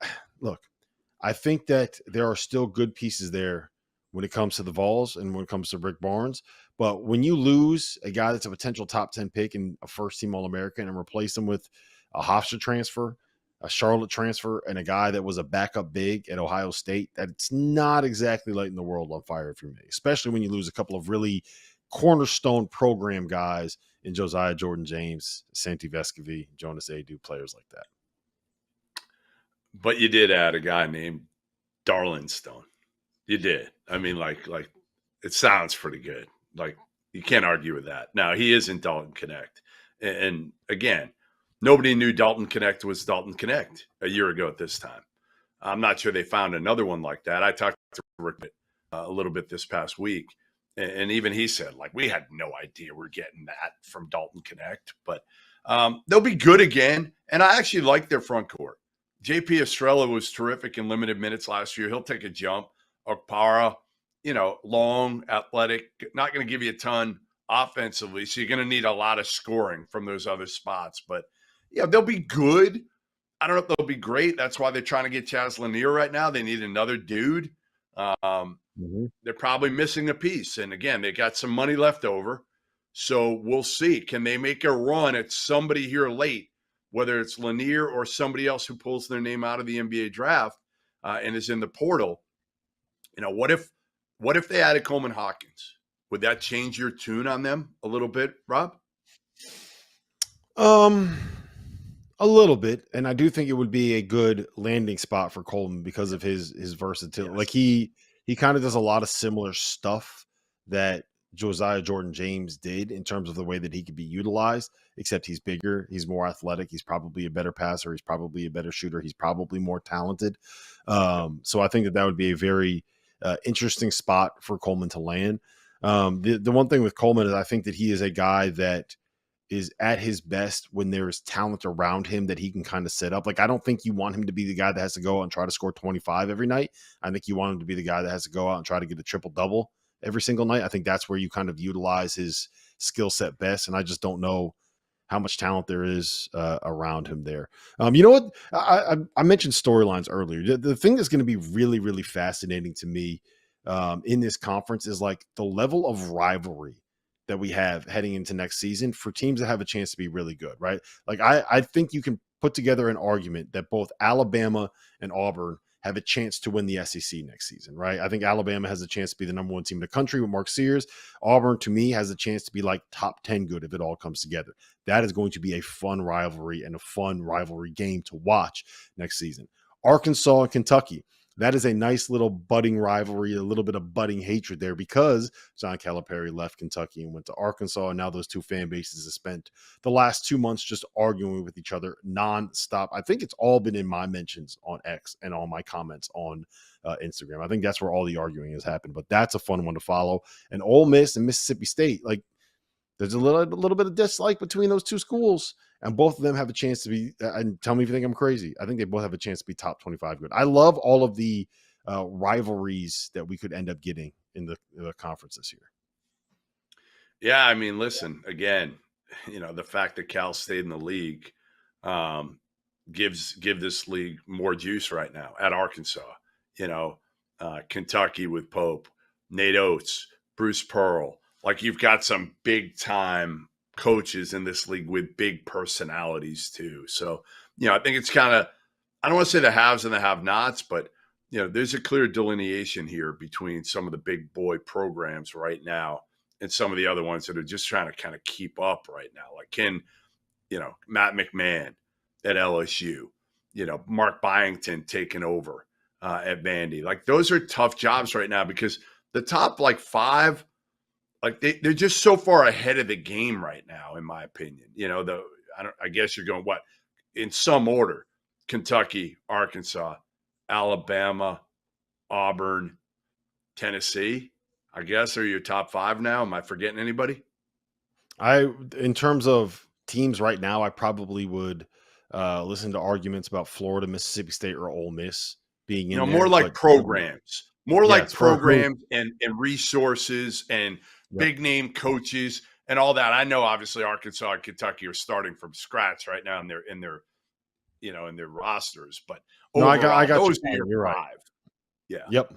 think that there are still good pieces there when it comes to the Vols and when it comes to Rick Barnes. But when you lose a guy that's a potential top 10 pick and a first-team All-American and replace him with a Hofstra transfer, a Charlotte transfer, and a guy that was a backup big at Ohio State, that's not exactly lighting the world on fire for me, especially when you lose a couple of really cornerstone program guys in Josiah Jordan-James, Santi Vescovi, Jonas Adu, players like that. But you did add a guy named Darlinstone. You did. I mean, like it sounds pretty good. Like, you can't argue with that. Now, he isn't Dalton Connect. And again, nobody knew Dalton Connect was Dalton Connect a year ago at this time. I'm not sure they found another one like that. I talked to Rick a little bit this past week, and even he said, like, we had no idea we're getting that from Dalton Connect. But they'll be good again, and I actually like their front court. JP Estrella was terrific in limited minutes last year. He'll take a jump. Okpara, long, athletic, not going to give you a ton offensively, so you're going to need a lot of scoring from those other spots. But, yeah, they'll be good. I don't know if they'll be great. That's why they're trying to get Chaz Lanier right now. They need another dude. They're probably missing a piece. And, again, they got some money left over. So we'll see. Can they make a run at somebody here late, whether it's Lanier or somebody else who pulls their name out of the NBA draft and is in the portal? What if they added Coleman Hawkins? Would that change your tune on them a little bit, Rob? A little bit, and I do think it would be a good landing spot for Coleman because of his versatility. Yes. Like he kind of does a lot of similar stuff that Josiah Jordan-James did in terms of the way that he could be utilized, except he's bigger, he's more athletic, he's probably a better passer, he's probably a better shooter, he's probably more talented. So I think that would be a very interesting spot for Coleman to land. The one thing with Coleman is I think that he is a guy that is at his best when there is talent around him that he can kind of set up. Like, I don't think you want him to be the guy that has to go out and try to score 25 every night. I think you want him to be the guy that has to go out and try to get a triple-double every single night. I think that's where you kind of utilize his skill set best. And I just don't know how much talent there is around him there. You know what? I mentioned storylines earlier. The thing that's going to be really, really fascinating to me in this conference is like the level of rivalry that we have heading into next season for teams that have a chance to be really good, right? Like I think you can put together an argument that both Alabama and Auburn have a chance to win the SEC next season, right? I think Alabama has a chance to be the number one team in the country with Mark Sears. Auburn, to me, has a chance to be like top 10 good if it all comes together. That is going to be a fun rivalry and a fun rivalry game to watch next season. Arkansas and Kentucky. That is a nice little budding rivalry, a little bit of budding hatred there because John Calipari left Kentucky and went to Arkansas, and now those two fan bases have spent the last 2 months just arguing with each other nonstop. I think it's all been in my mentions on X and all my comments on Instagram. I think that's where all the arguing has happened, but that's a fun one to follow. And Ole Miss and Mississippi State, like there's a little bit of dislike between those two schools, and both of them have a chance to be. And tell me if you think I'm crazy. I think they both have a chance to be top 25 good. I love all of the rivalries that we could end up getting in the conference this year. Yeah, I mean, listen, again, the fact that Cal stayed in the league give this league more juice right now. At Arkansas, Kentucky with Pope, Nate Oates, Bruce Pearl. Like, you've got some big time coaches in this league with big personalities too. So, I think it's kind of, I don't want to say the haves and the have-nots, but there's a clear delineation here between some of the big boy programs right now and some of the other ones that are just trying to kind of keep up right now. Like Matt McMahon at LSU, Mark Byington taking over at Vandy. Like, those are tough jobs right now because the top five, they're just so far ahead of the game right now, in my opinion. I guess you're going what in some order: Kentucky, Arkansas, Alabama, Auburn, Tennessee. I guess are your top five now. Am I forgetting anybody? In terms of teams right now, I probably would listen to arguments about Florida, Mississippi State, or Ole Miss being in there. More like programs. More like programs and resources and big name coaches and all that. I know obviously Arkansas and Kentucky are starting from scratch right now in their rosters, but overall, I got those you. are You're five. right. Yeah. Yep.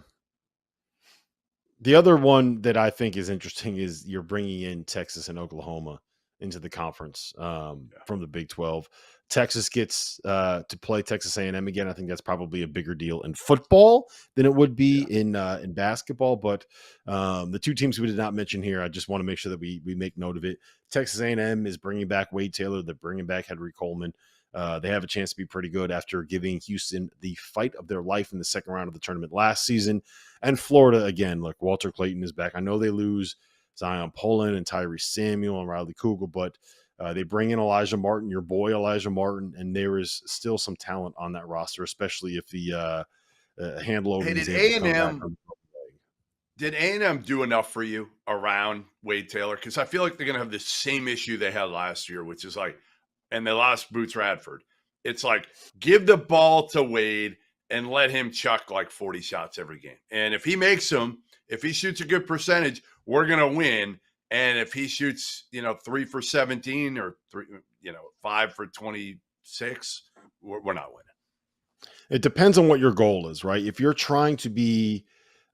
The other one that I think is interesting is you're bringing in Texas and Oklahoma into the conference from the Big 12. Texas gets to play Texas A&M again. I think that's probably a bigger deal in football than it would be in basketball. But the two teams we did not mention here, I just want to make sure that we make note of it. Texas A&M is bringing back Wade Taylor. They're bringing back Henry Coleman. They have a chance to be pretty good after giving Houston the fight of their life in the second round of the tournament last season. And Florida, again, look, Walter Clayton is back. I know they lose Zion Poland and Tyrese Samuel and Riley Kugel, but they bring in Elijah Martin, your boy Elijah Martin, and there is still some talent on that roster, especially if the hand loading is able to come back. Did A&M do enough for you around Wade Taylor? Because I feel like they're going to have the same issue they had last year, which is and they lost Boots Radford. It's give the ball to Wade and let him chuck 40 shots every game. And if he makes them, if he shoots a good percentage, we're going to win. And if he shoots, 3 for 17 or 5 for 26, we're not winning. It depends on what your goal is, right? If you're trying to be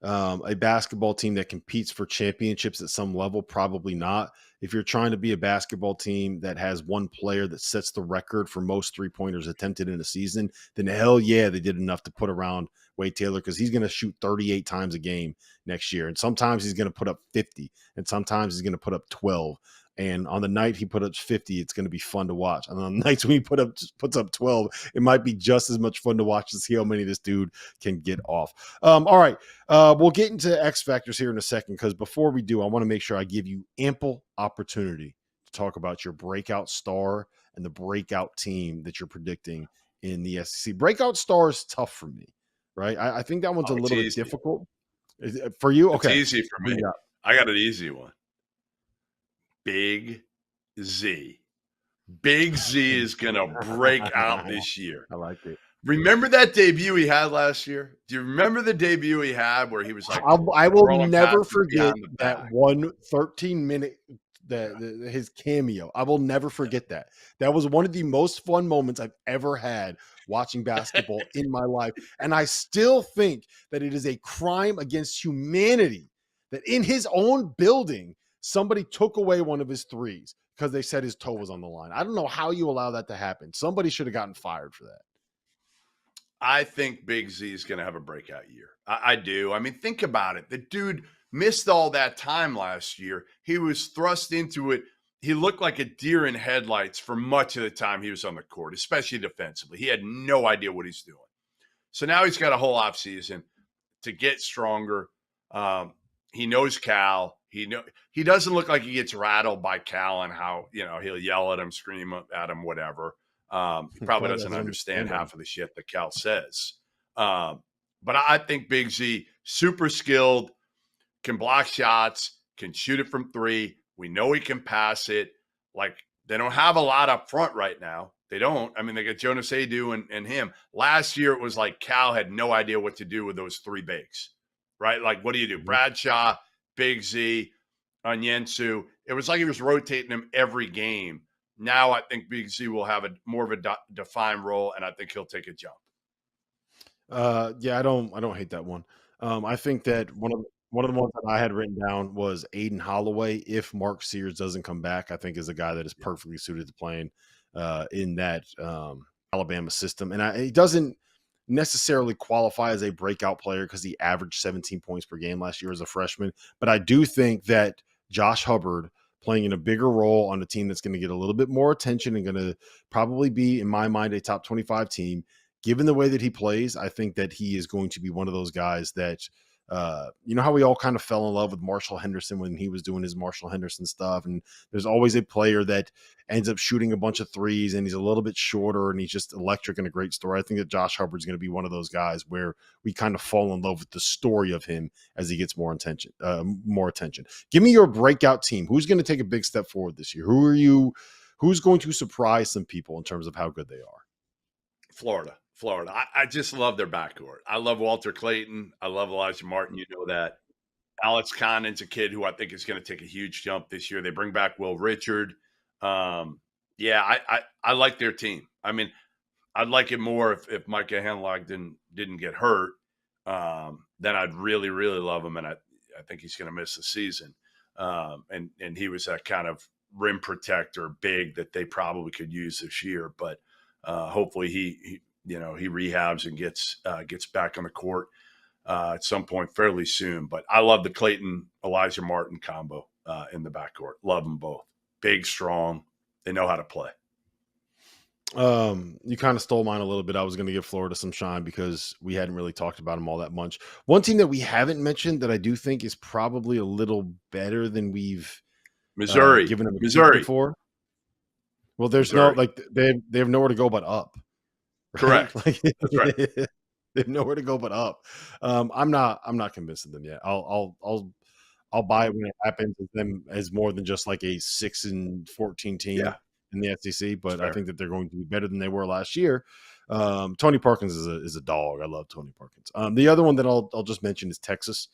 a basketball team that competes for championships at some level, probably not. If you're trying to be a basketball team that has one player that sets the record for most three-pointers attempted in a season, then hell yeah, they did enough to put around Wade Taylor because he's going to shoot 38 times a game next year. And sometimes he's going to put up 50, and sometimes he's going to put up 12. And on the night he put up 50, it's going to be fun to watch. And on the nights when he puts up 12, it might be just as much fun to watch to see how many this dude can get off. All right, we'll get into X factors here in a second, because before we do, I want to make sure I give you ample opportunity to talk about your breakout star and the breakout team that you're predicting in the SEC. Breakout star is tough for me, right? I think that one's a little bit difficult. Is it for you? Okay, it's easy for me. I got an easy one. Big Z. Big Z is going to break out this year. I like it. Remember that debut he had last year? Do you remember the debut he had where he was I will never forget that 1 13-minute his cameo. I will never forget that. That was one of the most fun moments I've ever had watching basketball in my life. And I still think that it is a crime against humanity that in his own building, somebody took away one of his threes because they said his toe was on the line. I don't know how you allow that to happen. Somebody should have gotten fired for that. I think Big Z is going to have a breakout year. I do. I mean, think about it. The dude missed all that time last year. He was thrust into it. He looked like a deer in headlights for much of the time he was on the court, especially defensively. He had no idea what he's doing. So now he's got a whole offseason to get stronger. He knows Cal. He doesn't look like he gets rattled by Cal and how, he'll yell at him, scream at him, whatever. He probably doesn't understand half of the shit that Cal says. But I think Big Z, super skilled, can block shots, can shoot it from three, We know he can pass it. Like, they don't have a lot up front right now. They don't. I mean, they got Jonas Adu and him. Last year, it was like Cal had no idea what to do with those three bigs, right? Like, what do you do? Bradshaw, Big Z, Onyensu. It was like he was rotating them every game. Now I think Big Z will have more of a defined role, and I think he'll take a jump. Yeah, I don't hate that one. I think that one of the ones that I had written down was Aiden Holloway. If Mark Sears doesn't come back, I think is a guy that is perfectly suited to playing in that Alabama system. And he doesn't necessarily qualify as a breakout player because he averaged 17 points per game last year as a freshman. But I do think that Josh Hubbard playing in a bigger role on a team that's going to get a little bit more attention and going to probably be, in my mind, a top 25 team. Given the way that he plays, I think that he is going to be one of those guys that, you know how we all kind of fell in love with Marshall Henderson when he was doing his Marshall Henderson stuff. And there's always a player that ends up shooting a bunch of threes and he's a little bit shorter and he's just electric and a great story. I think that Josh Hubbard's going to be one of those guys where we kind of fall in love with the story of him as he gets more attention. Give me your breakout team. Who's going to take a big step forward this year? Who's going to surprise some people in terms of how good they are? Florida. I just love their backcourt. I love Walter Clayton. I love Elijah Martin. You know that. Alex Condon's a kid who I think is going to take a huge jump this year. They bring back Will Richard. I like their team. I mean, I'd like it more if Micah Henlock didn't get hurt. Then I'd really, really love him, and I think he's going to miss the season. And he was that kind of rim protector, big that they probably could use this year. But hopefully he rehabs and gets back on the court at some point fairly soon. But I love the Clayton Elijah Martin combo in the backcourt. Love them both. Big, strong. They know how to play. You kind of stole mine a little bit. I was going to give Florida some shine because we hadn't really talked about them all that much. One team that we haven't mentioned that I do think is probably a little better than we've given them Missouri before. Well, there's Missouri. They have nowhere to go but up. Right? Correct. That's right. They have nowhere to go but up. I'm not convinced of them yet. I'll buy it when it happens with them as more than just like a 6-14 team in the SEC. But I think that they're going to be better than they were last year. Tony Parkins is a dog. I love Tony Parkins. The other one that I'll just mention is Texas.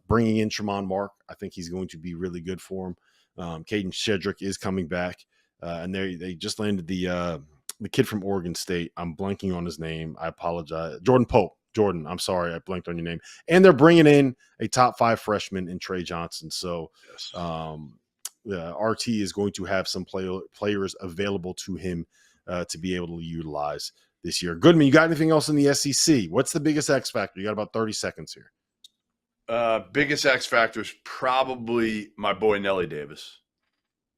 Bringing in Tramon Mark, I think he's going to be really good for him. Caden Shedrick is coming back, and they just landed the kid from Oregon State. I'm blanking on his name. I apologize. Jordan Pope. Jordan, I'm sorry. I blanked on your name. And they're bringing in a top 5 freshman in Trey Johnson. So RT is going to have some players available to him to be able to utilize this year. Goodman, you got anything else in the SEC? What's the biggest X factor? You got about 30 seconds here. Biggest X factor is probably my boy Nelly Davis.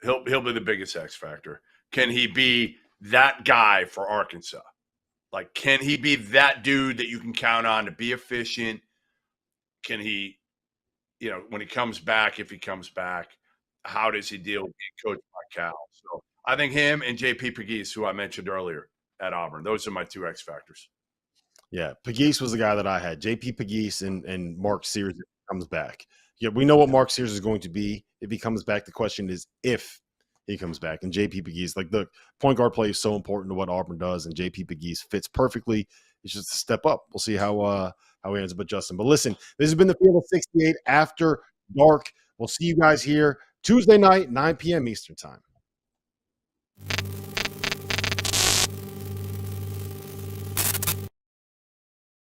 He'll be the biggest X factor. Can he be that guy for Arkansas? Like, can he be that dude that you can count on to be efficient? Can he, when he comes back, if he comes back, how does he deal with being coached by Cal? So I think him and JP Pegues, who I mentioned earlier at Auburn, those are my 2 X factors. Yeah, Pegues was the guy that I had. JP Pegues and Mark Sears if he comes back. Yeah, we know what Mark Sears is going to be if he comes back. The question is if he comes back. And JP Pegues, like the point guard play is so important to what Auburn does, and JP Pegues fits perfectly. It's just a step up. We'll see how he ends up adjusting. But listen, this has been the Field of 68 After Dark. We'll see you guys here Tuesday night, 9 p.m. Eastern time.